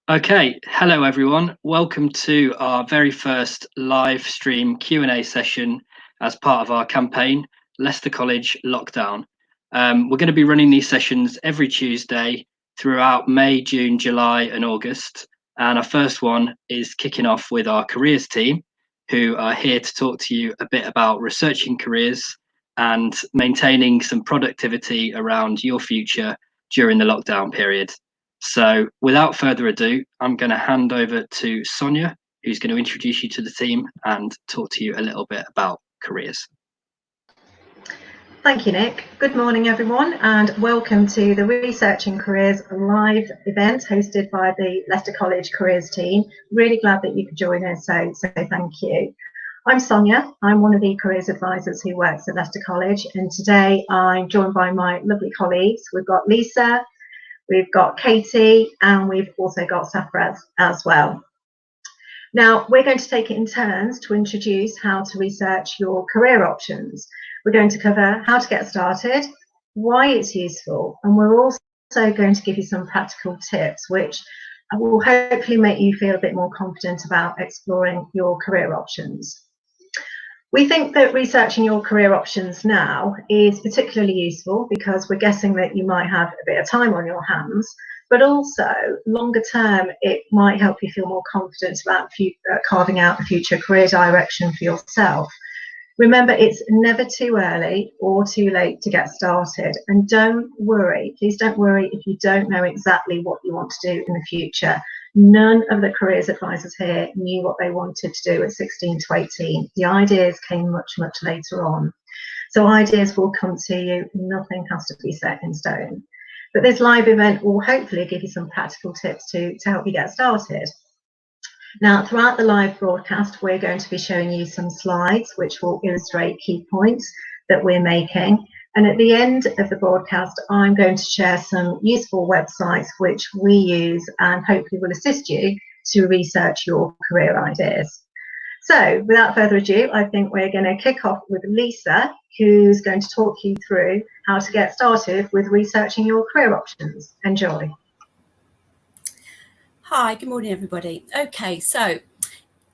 Okay, hello everyone. Welcome to our very first live stream Q&A session as part of our campaign, Leicester College Lockdown. We're going to be running these sessions every Tuesday throughout May, June, July and August. And our first one is kicking off with our careers team, who are here to talk to you a bit about researching careers and maintaining some productivity around your future during the lockdown period. So without further ado, I'm going to hand over to Sonia, who's going to introduce you to the team and talk to you a little bit about careers. Thank you, Nick. Good morning, everyone, and welcome to the Researching Careers live event hosted by the Leicester College Careers team. Really glad that you could join us, so thank you. I'm Sonia. I'm one of the careers advisors who works at Leicester College, and today I'm joined by my lovely colleagues. We've got Lisa, we've got Katie, and we've also got Safra as well. Now, we're going to take it in turns to introduce how to research your career options. We're going to cover how to get started, why it's useful, and we're also going to give you some practical tips, which will hopefully make you feel a bit more confident about exploring your career options. We think that researching your career options now is particularly useful because we're guessing that you might have a bit of time on your hands, but also longer term, it might help you feel more confident about carving out a future career direction for yourself. Remember, it's never too early or too late to get started, and don't worry, please don't worry if you don't know exactly what you want to do in the future. None of the careers advisors here knew what they wanted to do at 16 to 18. The ideas came much later on. So ideas will come to you, nothing has to be set in stone. But this live event will hopefully give you some practical tips to help you get started. Now, throughout the live broadcast, we're going to be showing you some slides which will illustrate key points that we're making. And at the end of the broadcast, I'm going to share some useful websites which we use and hopefully will assist you to research your career ideas. So without further ado, I think we're going to kick off with Lisa, who's going to talk you through how to get started with researching your career options. Enjoy. Hi, good morning, everybody. Okay, so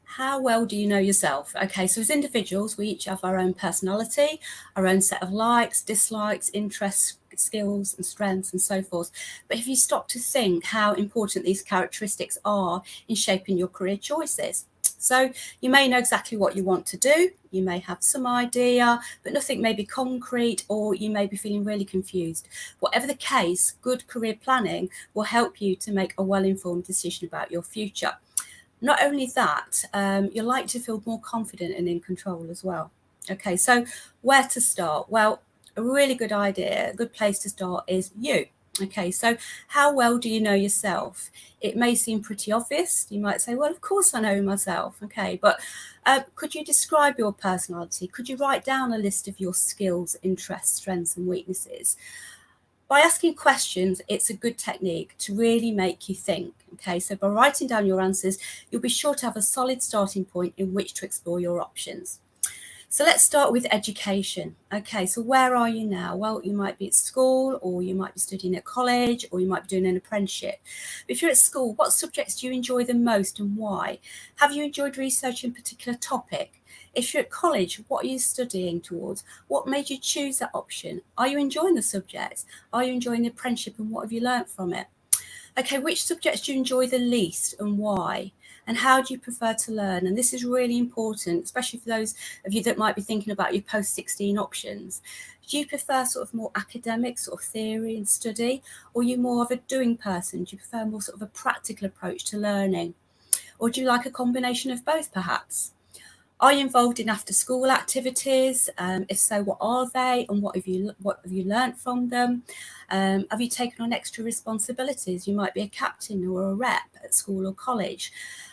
how well do you know yourself? Okay, so as individuals, we each have our own personality, our own set of likes, dislikes, interests, skills and strengths and so forth. But if you stop to think how important these characteristics are in shaping your career choices. So you may know exactly what you want to do, you may have some idea, but nothing may be concrete, or you may be feeling really confused. Whatever the case, good career planning will help you to make a well-informed decision about your future. Not only that, you're likely to feel more confident and in control as well. Okay, so where to start? Well, a really good idea, a good place to start is you. Okay, so how well do you know yourself? It may seem pretty obvious. You might say, well, of course I know myself. Okay, but could you describe your personality? Could you write down a list of your skills, interests, strengths and weaknesses? By asking questions, it's a good technique to really make you think. Okay, so by writing down your answers, you'll be sure to have a solid starting point in which to explore your options. So let's start with education. Okay, so where are you now? Well, you might be at school, or you might be studying at college, or you might be doing an apprenticeship. But if you're at school, what subjects do you enjoy the most and why? Have you enjoyed researching a particular topic? If you're at college, what are you studying towards? What made you choose that option? Are you enjoying the subjects? Are you enjoying the apprenticeship and what have you learnt from it? Okay, which subjects do you enjoy the least and why? And how do you prefer to learn? And this is really important, especially for those of you that might be thinking about your post-16 options. Do you prefer sort of more academic sort of theory and study, or are you more of a doing person? Do you prefer more sort of a practical approach to learning? Or do you like a combination of both perhaps? Are you involved in after-school activities? If so, what are they, and what have you learnt from them? Have you taken on extra responsibilities? You might be a captain or a rep at school or college.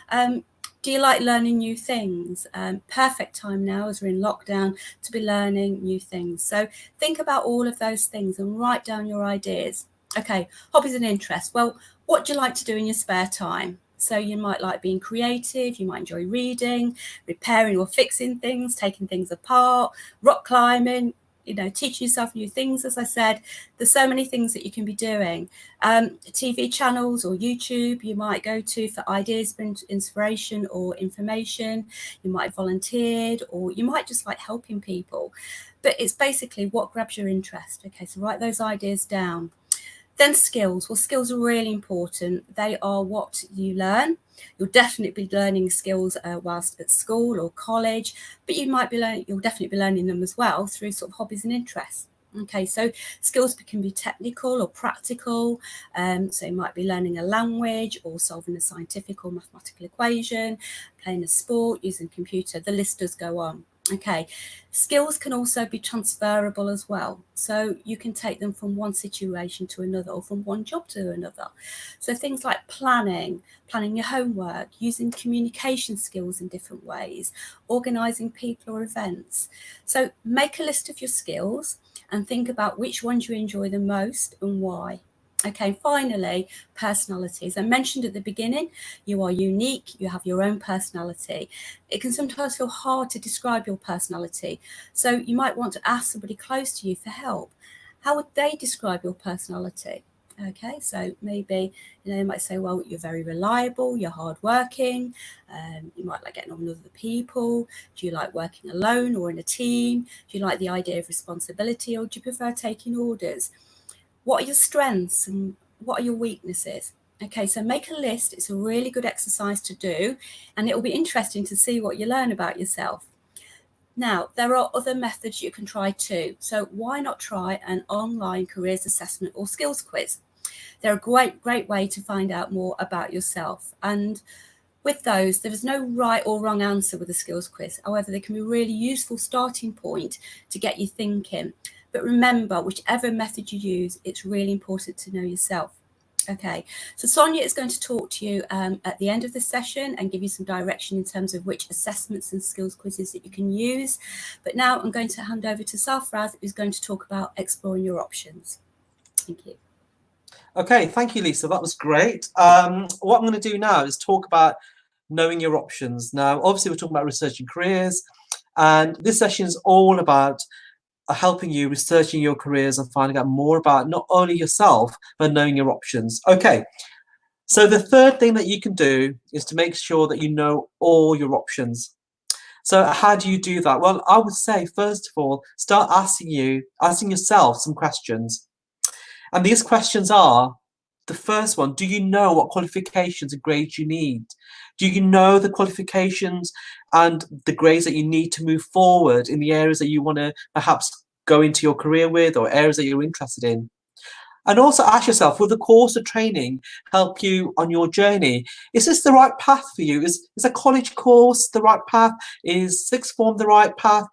Do you like learning new things? Perfect time now, as we're in lockdown, to be learning new things. So think about all of those things and write down your ideas. Okay, hobbies and interests. Well, what do you like to do in your spare time? So you might like being creative, you might enjoy reading, repairing or fixing things, taking things apart, rock climbing, teach yourself new things. As I said, there's so many things that you can be doing. TV channels or YouTube you might go to for ideas, inspiration or information. You might have volunteered, or you might just like helping people. But it's basically what grabs your interest. Okay, so write those ideas down. Then skills. Well, skills are really important. They are what you learn. You'll definitely be learning skills whilst at school or college, but you'll definitely be learning them as well through sort of hobbies and interests. Okay, so skills can be technical or practical. So you might be learning a language or solving a scientific or mathematical equation, playing a sport, using a computer. The list does go on. Okay, skills can also be transferable as well. So you can take them from one situation to another, or from one job to another. So things like planning your homework, using communication skills in different ways, organising people or events. So make a list of your skills and think about which ones you enjoy the most and why. Okay, finally, personality. As I mentioned at the beginning, you are unique, you have your own personality. It can sometimes feel hard to describe your personality. So you might want to ask somebody close to you for help. How would they describe your personality? Okay, so maybe they might say, well, you're very reliable, you're hardworking, you might like getting on with other people. Do you like working alone or in a team? Do you like the idea of responsibility, or do you prefer taking orders? What are your strengths and what are your weaknesses? Okay, so make a list. It's a really good exercise to do, and it will be interesting to see what you learn about yourself. Now, there are other methods you can try too. So why not try an online careers assessment or skills quiz? They're a great way to find out more about yourself. And with those, there is no right or wrong answer with a skills quiz. However, they can be a really useful starting point to get you thinking. But remember, whichever method you use, it's really important to know yourself. Okay, so Sonia is going to talk to you at the end of the session and give you some direction in terms of which assessments and skills quizzes that you can use. But now I'm going to hand over to Sarfraz, who's going to talk about exploring your options. Thank you. Okay, thank you, Lisa. That was great. What I'm going to do now is talk about knowing your options. Now, obviously, we're talking about researching careers, and this session is all about helping you researching your careers and finding out more about not only yourself, but knowing your options. Okay, so the third thing that you can do is to make sure that you know all your options. So how do you do that? Well, I would say, first of all, start asking yourself some questions. And these questions are, the first one, do you know what qualifications and grades you need? Do you know the qualifications and the grades that you need to move forward in the areas that you want to perhaps go into your career with, or areas that you're interested in? And also ask yourself, will the course or training help you on your journey? Is this the right path for you? Is a college course the right path? Is sixth form the right path?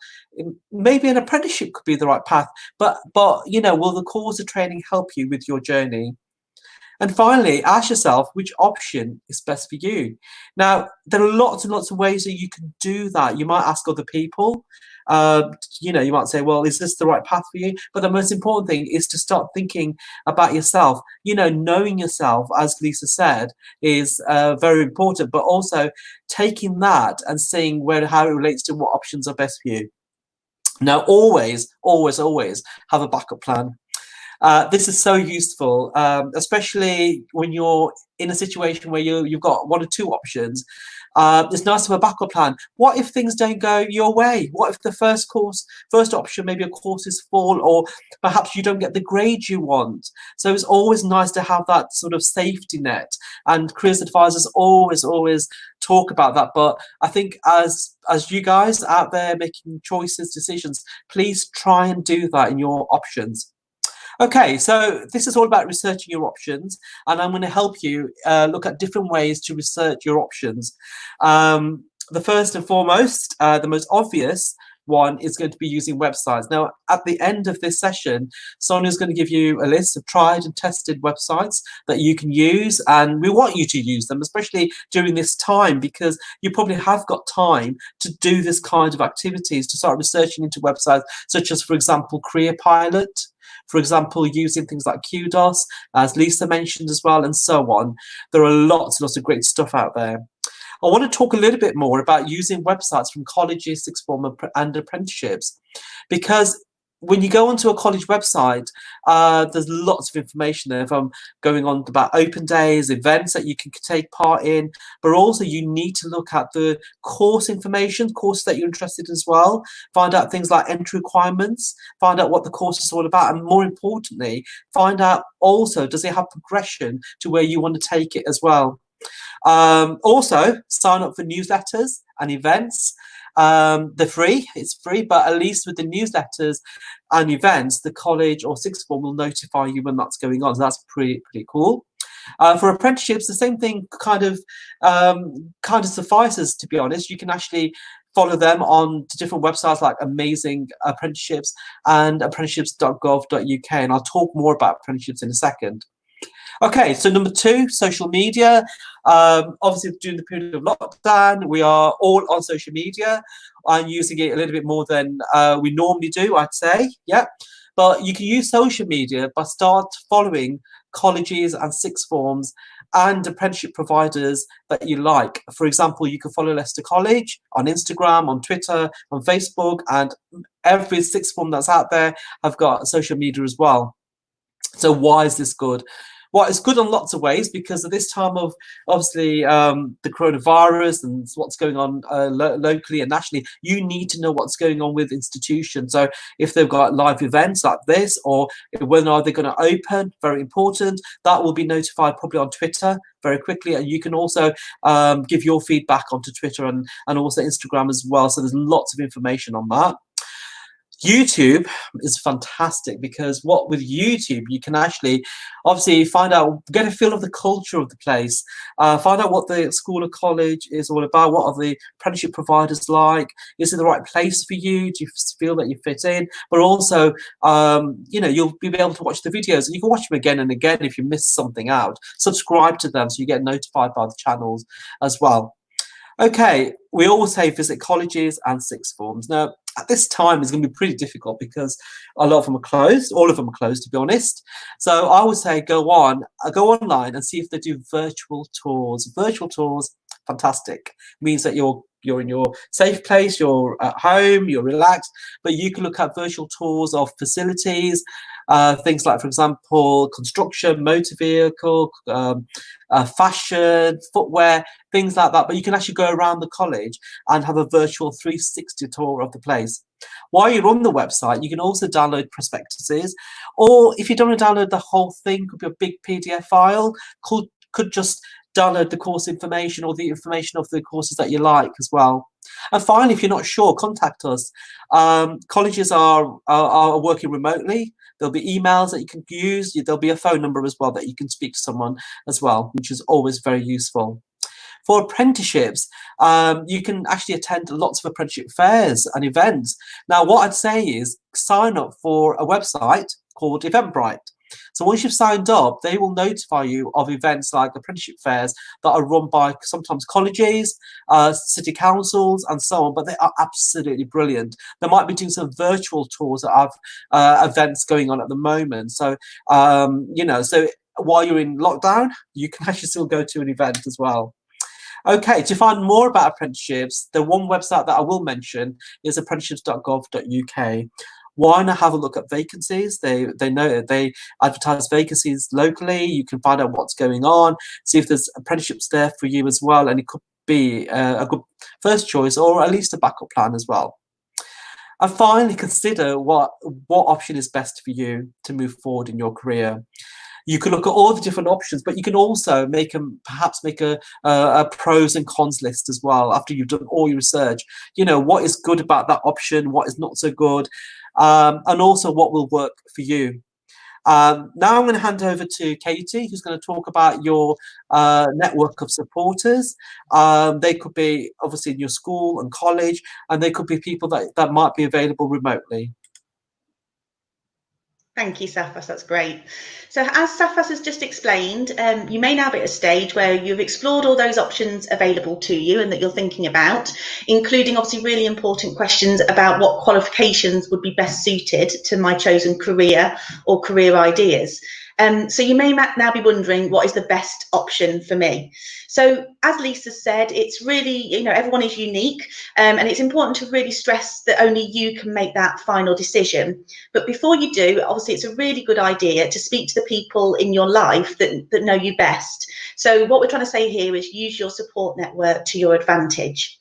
Maybe an apprenticeship could be the right path, but will the course or training help you with your journey? And finally, ask yourself which option is best for you. Now, there are lots and lots of ways that you can do that. You might ask other people. You might say, well, is this the right path for you? But the most important thing is to start thinking about yourself. Knowing yourself, as Lisa said, is very important, but also taking that and seeing how it relates to what options are best for you. Now, always, always, always have a backup plan. This is so useful, especially when you're in a situation where you've got one or two options. It's nice to have a backup plan. What if things don't go your way? What if the first option, maybe a course is full, or perhaps you don't get the grade you want? So it's always nice to have that sort of safety net. And careers advisors always talk about that. But I think as you guys out there making choices, decisions, please try and do that in your options. Okay, so this is all about researching your options, and I'm going to help you look at different ways to research your options. The first and foremost, the most obvious one is going to be using websites. Now, at the end of this session, Sonia is going to give you a list of tried and tested websites that you can use, and we want you to use them, especially during this time, because you probably have got time to do this kind of activities, to start researching into websites such as, for example, Career Pilot. For example, using things like Kudos, as Lisa mentioned as well, and so on. There are lots and lots of great stuff out there. I want to talk a little bit more about using websites from colleges, sixth form and apprenticeships, because when you go onto a college website, there's lots of information there from going on about open days, events that you can take part in, but also you need to look at the course information, courses that you're interested in as well, find out things like entry requirements, find out what the course is all about, and more importantly, find out also, does it have progression to where you want to take it as well. Also, sign up for newsletters and events. They're free, it's free, but at least with the newsletters and events, the college or sixth form will notify you when that's going on. So that's pretty cool. For apprenticeships, the same thing kind of suffices, to be honest. You can actually follow them on different websites like Amazing Apprenticeships and apprenticeships.gov.uk, and I'll talk more about apprenticeships in a second. Okay, so number 2, social media. Obviously, during the period of lockdown, we are all on social media. I'm using it a little bit more than we normally do, I'd say. Yeah, but you can use social media by start following colleges and sixth forms and apprenticeship providers that you like. For example, you can follow Leicester College on Instagram, on Twitter, on Facebook, and every sixth form that's out there have got social media as well. So why is this good? Well, it's good in lots of ways, because at this time of obviously the coronavirus and what's going on locally and nationally, you need to know what's going on with institutions. So if they've got live events like this, or when are they going to open, very important, that will be notified probably on Twitter very quickly. And you can also give your feedback onto Twitter and also Instagram as well. So there's lots of information on that. YouTube is fantastic, because what with YouTube you can actually obviously find out, get a feel of the culture of the place, find out what the school or college is all about, what are the apprenticeship providers like, is it the right place for you, do you feel that you fit in, but also you know, you'll be able to watch the videos and you can watch them again and again if you miss something out. Subscribe to them so you get notified by the channels as well. Okay, we always say visit colleges and sixth forms. Now, at this time, it's going to be pretty difficult because a lot of them are closed. All of them are closed, to be honest. So I would say go online and see if they do virtual tours. Virtual tours, fantastic. Means that you're in your safe place, you're at home, you're relaxed, but you can look at virtual tours of facilities, things like, for example, construction, motor vehicle, fashion, footwear, things like that. But you can actually go around the college and have a virtual 360 tour of the place. While you're on the website, you can also download prospectuses, or if you don't want to download the whole thing, could be a big PDF file, could just download the course information or the information of the courses that you like as well. And finally, if you're not sure, contact us. Colleges are working remotely. There'll be emails that you can use. There'll be a phone number as well that you can speak to someone as well, which is always very useful. For apprenticeships, you can actually attend lots of apprenticeship fairs and events. Now, what I'd say is sign up for a website called Eventbrite. So once you've signed up, they will notify you of events like apprenticeship fairs that are run by sometimes colleges, city councils, and so on, but they are absolutely brilliant. They might be doing some virtual tours that have events going on at the moment. So, you know, so while you're in lockdown, you can actually still go to an event as well. Okay, to find more about apprenticeships, the one website that I will mention is apprenticeships.gov.uk. Why not have a look at vacancies? They advertise vacancies locally. You can find out what's going on, see if there's apprenticeships there for you as well, and it could be a good first choice or at least a backup plan as well. And finally, consider what option is best for you to move forward in your career. You can look at all the different options, but you can also perhaps make a pros and cons list as well after you've done all your research. You know, what is good about that option, what is not so good, and also what will work for you. Now I'm going to hand over to Katie, who's going to talk about your network of supporters. They could be obviously in your school and college, and they could be people that might be available remotely. Thank you, Safas, that's great. So as Safas has just explained, you may now be at a stage where you've explored all those options available to you and that you're thinking about, including obviously really important questions about what qualifications would be best suited to my chosen career or career ideas. So you may now be wondering, what is the best option for me? So as Lisa said, it's really, everyone is unique, and it's important to really stress that only you can make that final decision. But before you do, obviously it's a really good idea to speak to the people in your life that know you best. So what we're trying to say here is use your support network to your advantage.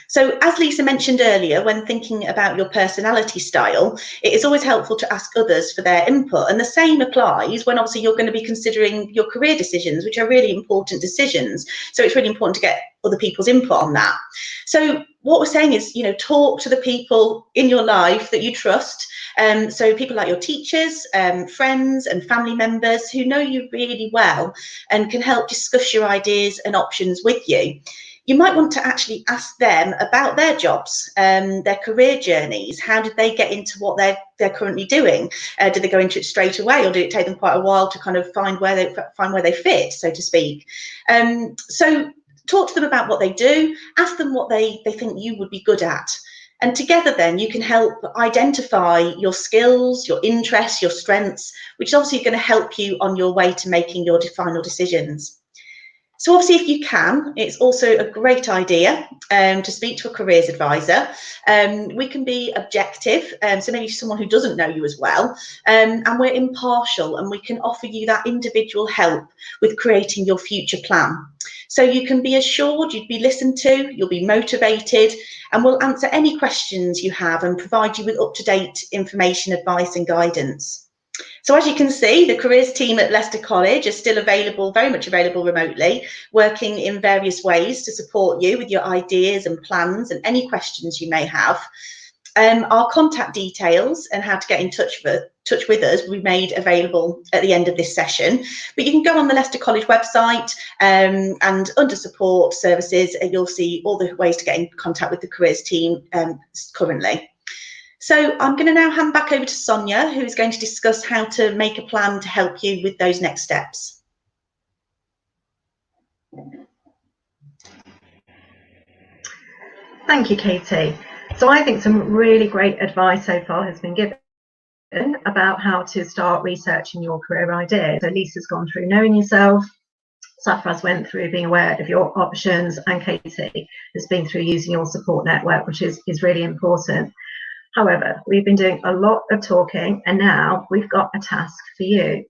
So as Lisa mentioned earlier, when thinking about your personality style, it is always helpful to ask others for their input. And the same applies when obviously you're going to be considering your career decisions, which are really important decisions. So it's really important to get other people's input on that. So what we're saying is, talk to the people in your life that you trust. So people like your teachers, friends and family members who know you really well and can help discuss your ideas and options with you. You might want to actually ask them about their jobs, their career journeys. How did they get into what they're currently doing? Did they go into it straight away, or did it take them quite a while to kind of find where they fit, so to speak? So talk to them about what they do. Ask them what they think you would be good at. And together then you can help identify your skills, your interests, your strengths, which is obviously going to help you on your way to making your final decisions. So obviously, if you can, it's also a great idea to speak to a careers advisor. We can be objective, so maybe someone who doesn't know you as well, and we're impartial, and we can offer you that individual help with creating your future plan. So you can be assured you'd be listened to, you'll be motivated, and we'll answer any questions you have and provide you with up-to-date information, advice and guidance. So as you can see, the careers team at Leicester College is still available, very much available remotely, working in various ways to support you with your ideas and plans and any questions you may have. Our contact details and how to get in touch with us will be made available at the end of this session. But you can go on the Leicester College website and under support services, you'll see all the ways to get in contact with the careers team currently. So I'm going to now hand back over to Sonia, who is going to discuss how to make a plan to help you with those next steps. Thank you, Katie. So I think some really great advice so far has been given about how to start researching your career ideas. So Lisa's gone through knowing yourself, Safraz went through being aware of your options, and Katie has been through using your support network, which is really important. However, we've been doing a lot of talking, and now we've got a task for you.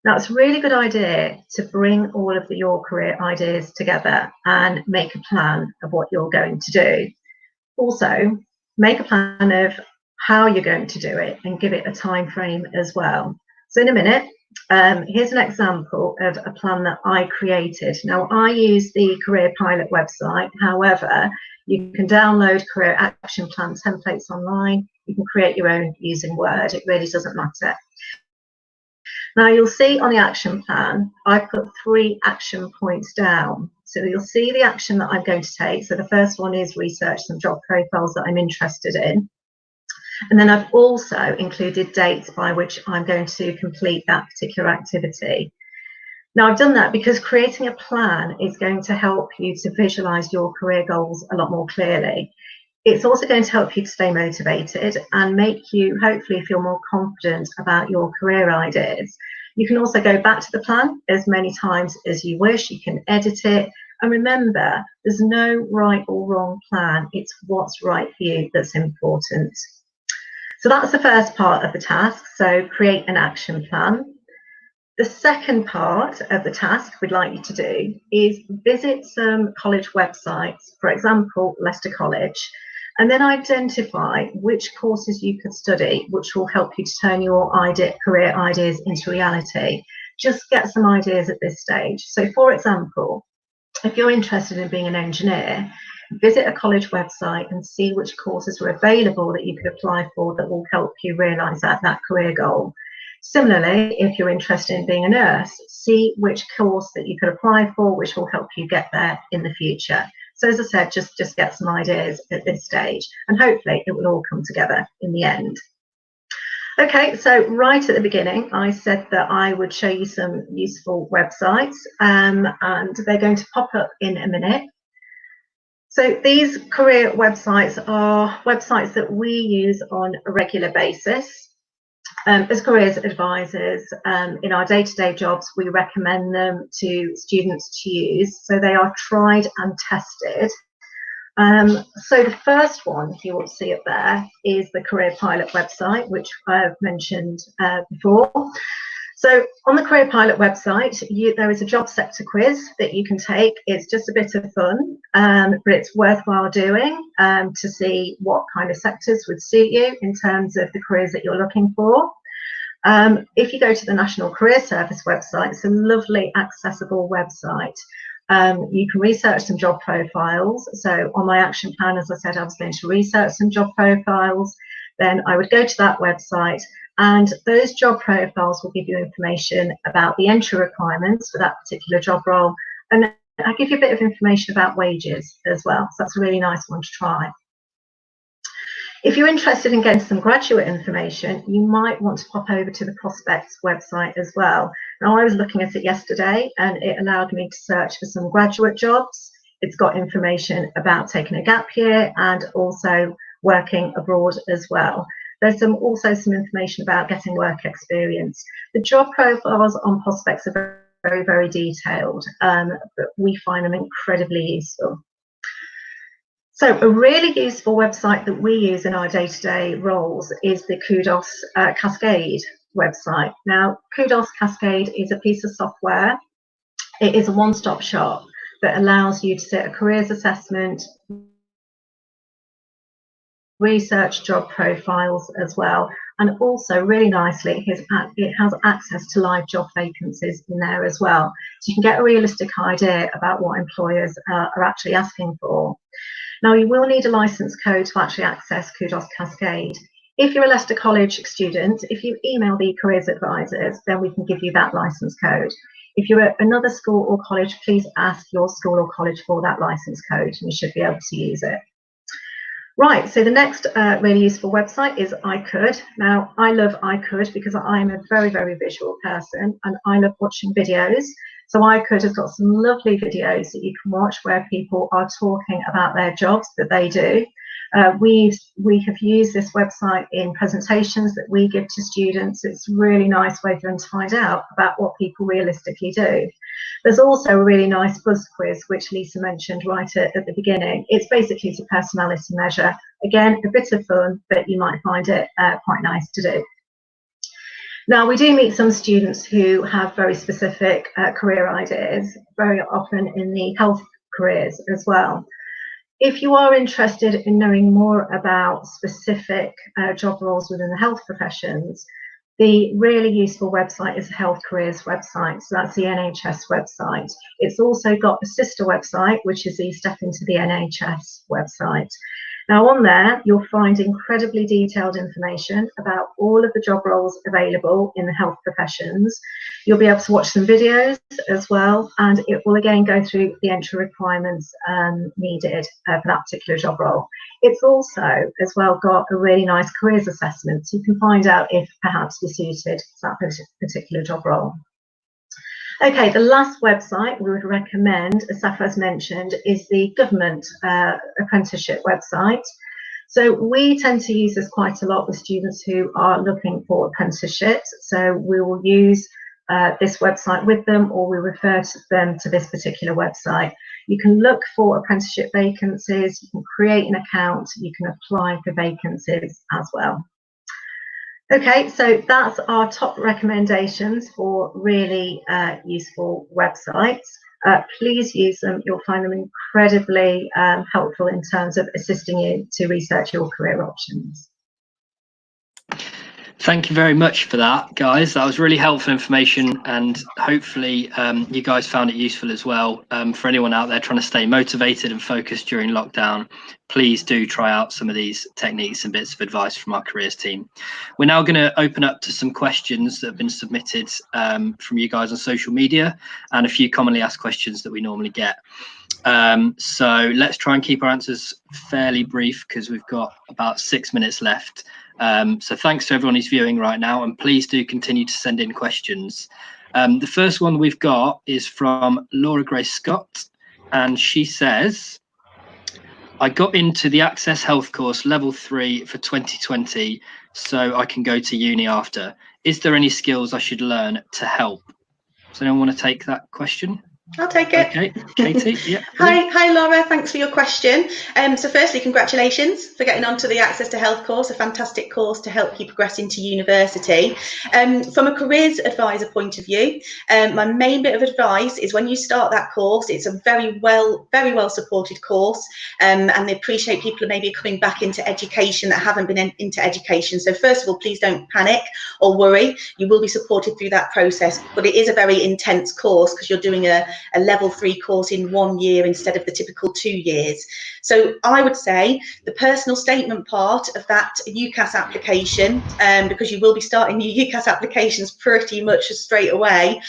Now, it's a really good idea to bring all of your career ideas together and make a plan of what you're going to do. Also, make a plan of how you're going to do it and give it a time frame as well. So in a minute, here's an example of a plan that I created. Now, I use the Career Pilot website. However, you can download career action plan templates online. You can create your own using Word. It really doesn't matter. Now, you'll see on the action plan, I've put 3 action points down. So you'll see the action that I'm going to take. So the first one is research some job profiles that I'm interested in. And then I've also included dates by which I'm going to complete that particular activity. Now, I've done that because creating a plan is going to help you to visualize your career goals a lot more clearly. It's also going to help you to stay motivated and make you hopefully feel more confident about your career ideas. You can also go back to the plan as many times as you wish. You can edit it. And remember, there's no right or wrong plan. It's what's right for you that's important. So that's the first part of the task. So create an action plan. The second part of the task we'd like you to do is visit some college websites, for example, Leicester College, and then identify which courses you could study, which will help you to turn your career ideas into reality. Just get some ideas at this stage. So for example, if you're interested in being an engineer, visit a college website and see which courses are available that you could apply for that will help you realise that career goal. Similarly, if you're interested in being a nurse, see which course that you could apply for, which will help you get there in the future. So as I said, just get some ideas at this stage, and hopefully it will all come together in the end. Okay, so right at the beginning, I said that I would show you some useful websites, and they're going to pop up in a minute. So these career websites are websites that we use on a regular basis. As careers advisors, in our day-to-day jobs, we recommend them to students to use, so they are tried and tested. So the first one, if you want to see it there, is the Career Pilot website, which I've mentioned before. So on the Career Pilot website, there is a job sector quiz that you can take. It's just a bit of fun, but it's worthwhile doing to see what kind of sectors would suit you in terms of the careers that you're looking for. If you go to the National Career Service website, it's a lovely, accessible website. You can research some job profiles. So on my action plan, as I said, I was going to research some job profiles. Then I would go to that website, and those job profiles will give you information about the entry requirements for that particular job role. And I give you a bit of information about wages as well. So that's a really nice one to try. If you're interested in getting some graduate information, you might want to pop over to the Prospects website as well. Now, I was looking at it yesterday, and it allowed me to search for some graduate jobs. It's got information about taking a gap year and also working abroad as well. There's also some information about getting work experience. The job profiles on Prospects are very, very detailed, but we find them incredibly useful. So a really useful website that we use in our day-to-day roles is the Kudos Cascade website. Now, Kudos Cascade is a piece of software. It is a one-stop shop that allows you to set a careers assessment, research job profiles as well, and also really nicely it has access to live job vacancies in there as well, so you can get a realistic idea about what employers are actually asking for. Now, you will need a license code to actually access Kudos Cascade. If you're a Leicester College student, if you email the careers advisors, then we can give you that license code. If you're at another school or college, please ask your school or college for that license code, and you should be able to use it. Right, so the next really useful website is iCould. Now, I love iCould because I am a very, very visual person, and I love watching videos. So iCould has got some lovely videos that you can watch where people are talking about their jobs that they do. We have used this website in presentations that we give to students. It's a really nice way for them to find out about what people realistically do. There's also a really nice buzz quiz, which Lisa mentioned right at the beginning. It's basically a personality measure. Again, a bit of fun, but you might find it quite nice to do. Now, we do meet some students who have very specific career ideas, very often in the health careers as well. If you are interested in knowing more about specific job roles within the health professions, the really useful website is the Health Careers website. So that's the NHS website. It's also got a sister website, which is the Step Into the NHS website. Now, on there, you'll find incredibly detailed information about all of the job roles available in the health professions. You'll be able to watch some videos as well, and it will again go through the entry requirements needed for that particular job role. It's also as well got a really nice careers assessment, so you can find out if perhaps you're suited to that particular job role. Okay, the last website we would recommend, as Safa has mentioned, is the government apprenticeship website. So we tend to use this quite a lot with students who are looking for apprenticeships. So we will use this website with them, or we refer them to this particular website. You can look for apprenticeship vacancies, you can create an account, you can apply for vacancies as well. Okay, so that's our top recommendations for really useful websites. Please use them. You'll find them incredibly helpful in terms of assisting you to research your career options. Thank you very much for that, guys. That was really helpful information, and hopefully you guys found it useful as well. For anyone out there trying to stay motivated and focused during lockdown, please do try out some of these techniques and bits of advice from our careers team. We're now going to open up to some questions that have been submitted from you guys on social media, and a few commonly asked questions that we normally get. So let's try and keep our answers fairly brief because we've got about 6 minutes left. So thanks to everyone who's viewing right now, and please do continue to send in questions. The first one we've got is from Laura Grace Scott, and she says, I got into the Access Health course level 3 for 2020, so I can go to uni after. Is there any skills I should learn to help? Does anyone want to take that question? I'll take it. Okay, Katie. Yeah. Brilliant. Hi, Laura. Thanks for your question. So firstly, congratulations for getting onto the Access to Health course, a fantastic course to help you progress into university. From a careers advisor point of view, my main bit of advice is when you start that course, it's a very well supported course, and they appreciate people who maybe are coming back into education that haven't been into education. So first of all, please don't panic or worry. You will be supported through that process, but it is a very intense course because you're doing a level 3 course in 1 year instead of the typical 2 years. So I would say the personal statement part of that UCAS application, because you will be starting your UCAS applications pretty much straight away,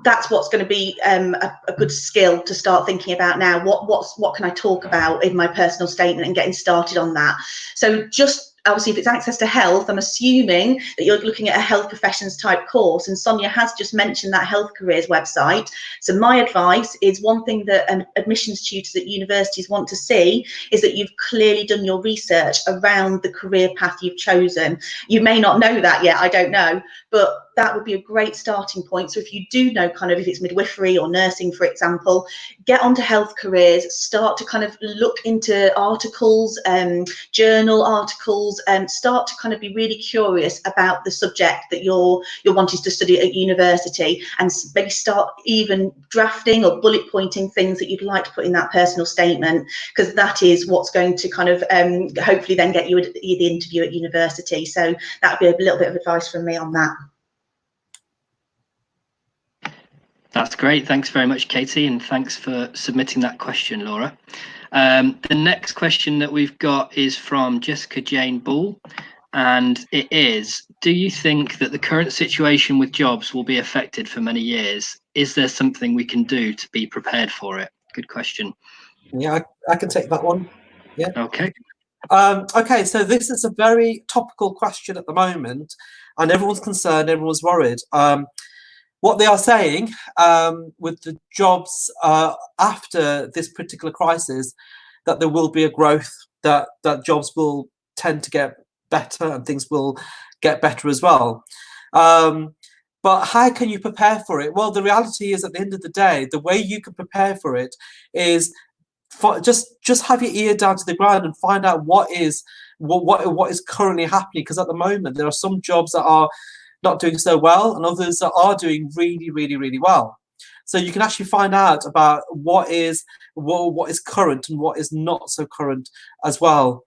that's what's going to be a good skill to start thinking about now. What can I talk about in my personal statement and getting started on that? So just obviously, if it's Access to Health, I'm assuming that you're looking at a health professions type course, and Sonia has just mentioned that Health Careers website. So my advice is, one thing that admissions tutors at universities want to see is that you've clearly done your research around the career path you've chosen. You may not know that yet, I don't know, but that would be a great starting point. So if you do know kind of if it's midwifery or nursing, for example, get onto Health Careers, start to kind of look into articles, journal articles, and start to kind of be really curious about the subject that you're wanting to study at university, and maybe start even drafting or bullet pointing things that you'd like to put in that personal statement, because that is what's going to kind of hopefully then get you the interview at university. So that would be a little bit of advice from me on that. That's great. Thanks very much, Katie, and thanks for submitting that question, Laura. The next question that we've got is from Jessica Jane Ball, and it is: do you think that the current situation with jobs will be affected for many years? Is there something we can do to be prepared for it? Good question. Yeah, I can take that one. Yeah. Okay. Okay, so this is a very topical question at the moment, and everyone's concerned, everyone's worried. What they are saying with the jobs after this particular crisis, that there will be a growth, that jobs will tend to get better and things will get better as well. But how can you prepare for it? Well, the reality is, at the end of the day, the way you can prepare for it is just have your ear down to the ground and find out what is currently happening. Because at the moment, there are some jobs that are not doing so well and others that are doing really, really, really well. So you can actually find out about what is current and what is not so current as well.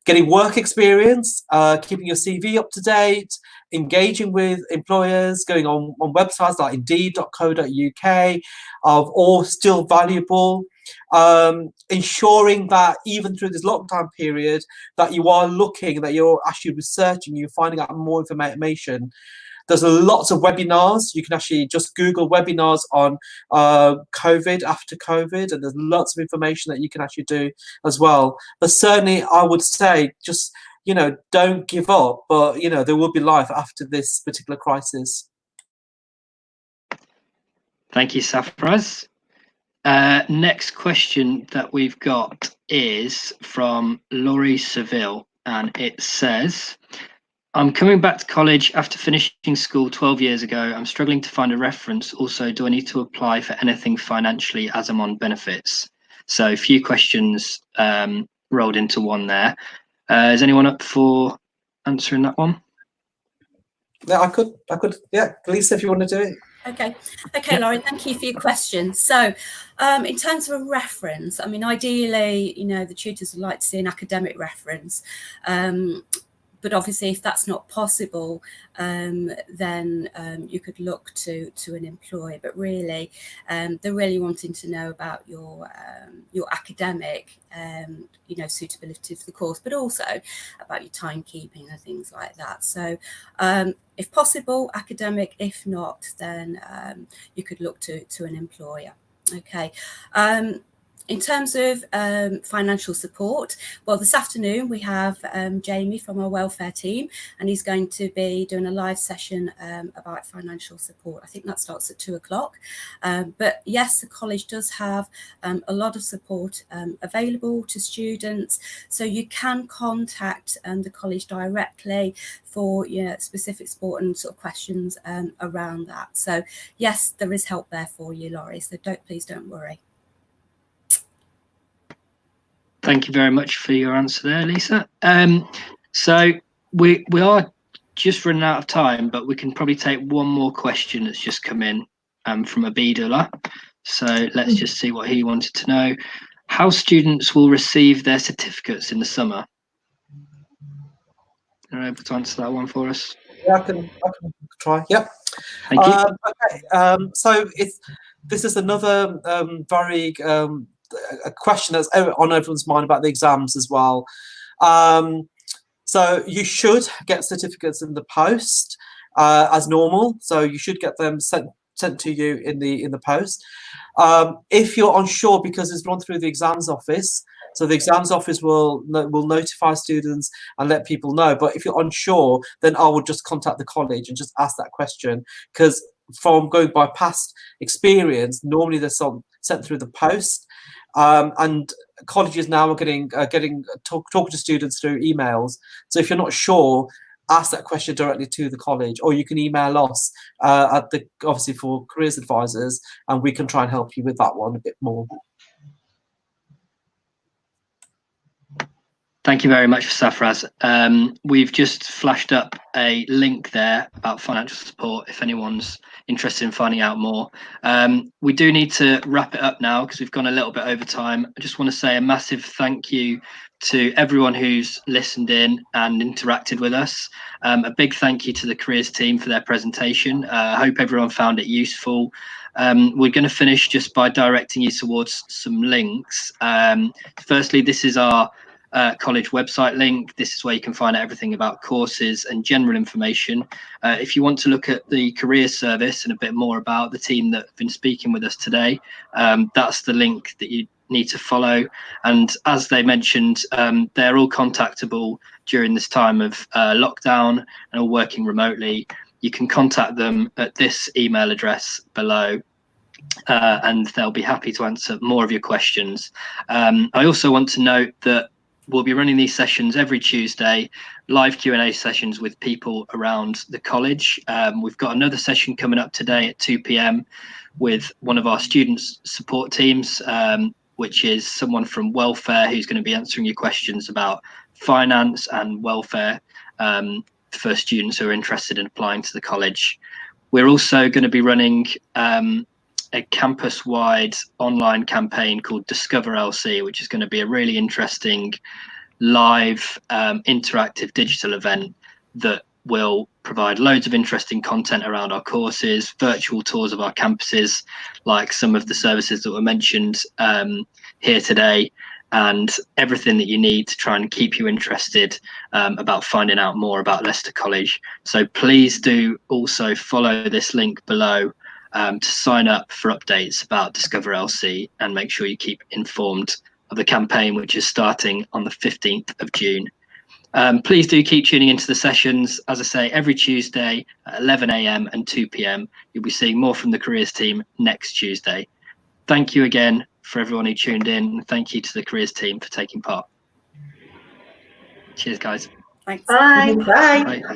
Getting work experience, keeping your CV up to date, engaging with employers, going on websites like indeed.co.uk are all still valuable. Ensuring that even through this lockdown period that you are looking, that you're actually researching, you're finding out more information. There's lots of webinars. You can actually just Google webinars on COVID, after COVID, and there's lots of information that you can actually do as well. But certainly I would say, just, don't give up, but, there will be life after this particular crisis. Thank you, Safraz. Next question that we've got is from Laurie Seville, and it says: I'm coming back to college after finishing school 12 years ago. I'm struggling to find a reference. Also, do I need to apply for anything financially as I'm on benefits? So a few questions rolled into one there. Is anyone up for answering that one? Yeah, I could. Yeah, Lisa, if you want to do it. Okay, Laurie, thank you for your question. So in terms of a reference, I mean, ideally, the tutors would like to see an academic reference. But obviously, if that's not possible, then you could look to an employer. But really, they're really wanting to know about your academic, suitability for the course, but also about your timekeeping and things like that. So, if possible, academic. If not, then you could look to an employer. Okay. In terms of financial support, well, this afternoon we have Jamie from our welfare team, and he's going to be doing a live session about financial support. I think that starts at 2 o'clock. But yes, the college does have a lot of support available to students, so you can contact the college directly for specific support and sort of questions around that. So yes, there is help there for you, Laurie, so please don't worry. Thank you very much for your answer there, Lisa. So we are just running out of time, but we can probably take one more question that's just come in from Abidullah. So let's just see what he wanted to know. How students will receive their certificates in the summer? Are you able to answer that one for us? Yeah, I can try. Yep. Thank you. Okay. So this is another very a question that's on everyone's mind about the exams as well. So you should get certificates in the post as normal. So you should get them sent to you in the post. If you're unsure, because it's run through the exams office, so the exams office will notify students and let people know. But if you're unsure, then I would just contact the college and just ask that question, because from going by past experience, normally they're sent through the post. And colleges now are getting talking to students through emails. So if you're not sure, ask that question directly to the college, or you can email us obviously for careers advisors, and we can try and help you with that one a bit more. Thank you very much, Safraz. We've just flashed up a link there about financial support if anyone's interested in finding out more. We do need to wrap it up now because we've gone a little bit over time. I just want to say a massive thank you to everyone who's listened in and interacted with us. A big thank you to the careers team for their presentation. I hope everyone found it useful. We're going to finish just by directing you towards some links. Firstly, this is our college website link. This is where you can find out everything about courses and general information. If you want to look at the careers service and a bit more about the team that have been speaking with us today, that's the link that you need to follow. And as they mentioned, they're all contactable during this time of lockdown and all working remotely. You can contact them at this email address below. And they'll be happy to answer more of your questions. I also want to note that we'll be running these sessions every Tuesday, live Q&A sessions with people around the college. We've got another session coming up today at 2 p.m. with one of our students support teams, which is someone from welfare who's going to be answering your questions about finance and welfare for students who are interested in applying to the college. We're also going to be running a campus-wide online campaign called Discover LC, which is going to be a really interesting live interactive digital event that will provide loads of interesting content around our courses, virtual tours of our campuses, like some of the services that were mentioned here today, and everything that you need to try and keep you interested about finding out more about Leicester College. So please do also follow this link below to sign up for updates about Discover LC, and make sure you keep informed of the campaign, which is starting on the 15th of June. Please do keep tuning into the sessions. As I say, every Tuesday at 11 a.m. and 2 p.m. You'll be seeing more from the careers team next Tuesday. Thank you again for everyone who tuned in. Thank you to the careers team for taking part. Cheers, guys. Thanks. Bye. Bye.